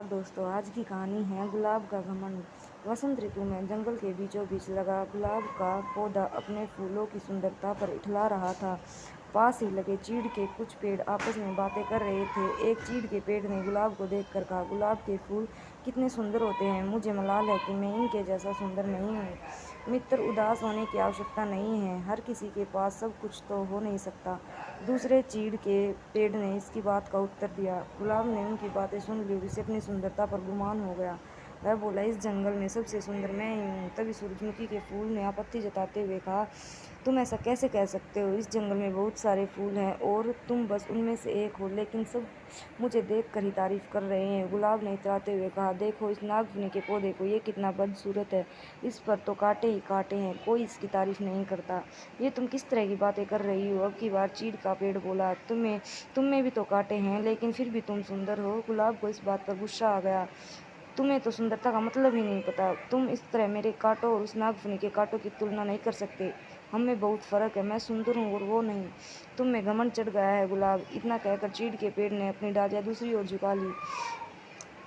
दोस्तों, आज की कहानी है गुलाब का घमंड। वसंत ऋतु में जंगल के बीचों बीच लगा गुलाब का पौधा अपने फूलों की सुंदरता पर इठला रहा था। पास ही लगे चीड़ के कुछ पेड़ आपस में बातें कर रहे थे। एक चीड़ के पेड़ ने गुलाब को देखकर कहा, गुलाब के फूल कितने सुंदर होते हैं। मुझे मलाल है कि मैं इनके जैसा सुंदर नहीं हूँ। मित्र, उदास होने की आवश्यकता नहीं है। हर किसी के पास सब कुछ तो हो नहीं सकता। दूसरे चीड़ के पेड़ ने इसकी बात का उत्तर दिया। गुलाब ने उनकी बातें सुन ली और उसे अपनी सुंदरता पर गुमान हो गया। वह बोला, इस जंगल में सबसे सुंदर मैं ही हूँ। तभी सूरजमुखी के फूल ने आपत्ति जताते हुए कहा, तुम ऐसा कैसे कह सकते हो? इस जंगल में बहुत सारे फूल हैं और तुम बस उनमें से एक हो, लेकिन सब मुझे देख कर ही तारीफ कर रहे हैं। गुलाब ने इतराते हुए कहा, देखो इस नागफनी के पौधे को, ये कितना बदसूरत है। इस पर तो कांटे ही कांटे हैं, कोई इसकी तारीफ नहीं करता। ये तुम किस तरह की बातें कर रही हो? अब की बार चीड़ का पेड़ बोला, तुम में भी तो कांटे हैं, लेकिन फिर भी तुम सुंदर हो। गुलाब को इस बात पर गुस्सा आ गया। तुम्हें तो सुंदरता का मतलब ही नहीं पता। तुम इस तरह मेरे कांटों और उस नागफनी के कांटों की तुलना नहीं कर सकते। हम में बहुत फर्क है। मैं सुंदर हूँ और वो नहीं। तुम में घमंड चढ़ गया है गुलाब। इतना कहकर चीड़ के पेड़ ने अपनी डालियां दूसरी ओर झुका ली।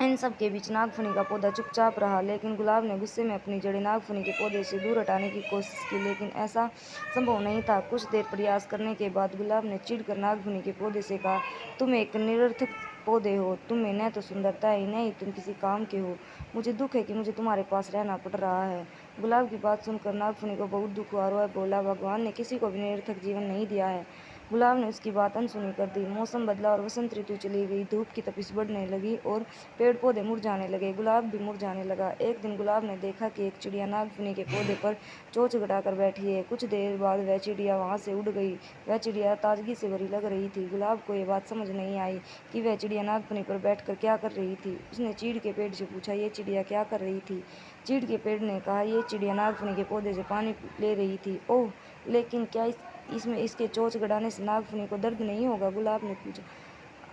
इन सब के बीच नागफनी का पौधा चुपचाप रहा, लेकिन गुलाब ने गुस्से में अपनी जड़ें नागफनी के पौधे से दूर हटाने की कोशिश की, लेकिन ऐसा संभव नहीं था। कुछ देर प्रयास करने के बाद गुलाब ने चिढ़कर नागफनी के पौधे से कहा, तुम एक निरर्थक पौधे हो। तुम्हें न तो सुंदरता है, न ही तुम किसी काम के हो। मुझे दुख है कि मुझे तुम्हारे पास रहना पड़ रहा है। गुलाब की बात सुनकर नागफनी को बहुत दुख हुआ और वह बोला, भगवान ने किसी को भी निरर्थक जीवन नहीं दिया है। गुलाब ने उसकी बात अनसुनी कर दी। मौसम बदला और वसंत ऋतु चली गई। धूप की तपिश बढ़ने लगी और पेड़ पौधे मुरझाने लगे। गुलाब भी मुरझाने लगा। एक दिन गुलाब ने देखा कि एक चिड़िया नागफनी के पौधे पर चोंच गड़ाकर बैठी है। कुछ देर बाद वह चिड़िया वहां से उड़ गई। वह चिड़िया ताजगी से भरी लग रही थी। गुलाब को यह बात समझ नहीं आई कि वह चिड़िया नागफनी पर बैठकर क्या कर रही थी। उसने चीड़ के पेड़ से पूछा, ये चिड़िया क्या कर रही थी? चीड़ के पेड़ ने कहा, ये चिड़िया नागफनी के पौधे से पानी ले रही थी। ओह, लेकिन क्या इसमें इसके चोंच गड़ाने से नागफनी को दर्द नहीं होगा? गुलाब ने पूछा।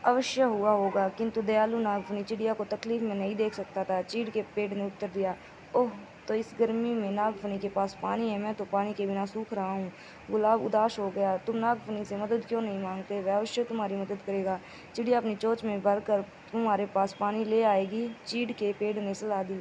अवश्य हुआ होगा, किंतु दयालु नागफनी चिड़िया को तकलीफ में नहीं देख सकता था। चीड़ के पेड़ ने उत्तर दिया, ओह, तो इस गर्मी में नागफनी के पास पानी है, मैं तो पानी के बिना सूख रहा हूँ। गुलाब उदास हो गया। तुम नागफनी से मदद क्यों नहीं मांगते? वह अवश्य तुम्हारी मदद करेगा। चिड़िया अपनी चोंच में भरकर तुम्हारे पास पानी ले आएगी। चीड़ के पेड़ ने सलाह दी।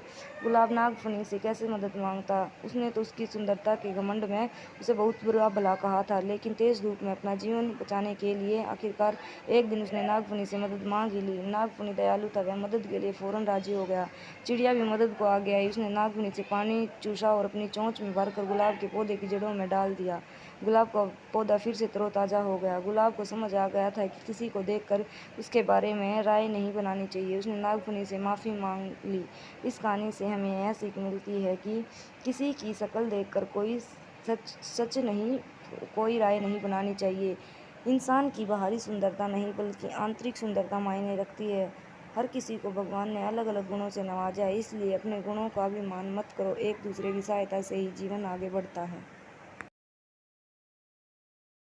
गुलाब नागफनी से कैसे मदद मांगता? उसने तो उसकी सुंदरता के घमंड में उसे बहुत बुरा भला कहा था, लेकिन तेज धूप में अपना जीवन बचाने के लिए आखिरकार एक दिन उसने नागफनी से मदद मांग ही ली। नागफनी दयालु था, वह मदद के लिए फौरन राजी हो गया। चिड़िया भी मदद को आगे आई। उसने नागफनी से पानी चूसा और अपनी चोंच में भरकर गुलाब के पौधे की जड़ों में डाल दिया। गुलाब का पौधा फिर से तरोताजा हो गया। गुलाब को समझ आ गया था कि किसी को देखकर उसके बारे में राय नहीं बनानी चाहिए। उसने नागफनी से माफ़ी मांग ली। इस कहानी से हमें यह सीख मिलती है कि किसी की शक्ल देखकर कोई राय नहीं बनानी चाहिए। इंसान की बाहरी सुंदरता नहीं बल्कि आंतरिक सुंदरता मायने रखती है। हर किसी को भगवान ने अलग अलग गुणों से नवाजा है, इसलिए अपने गुणों का अभिमान मत करो। एक दूसरे की सहायता से ही जीवन आगे बढ़ता है।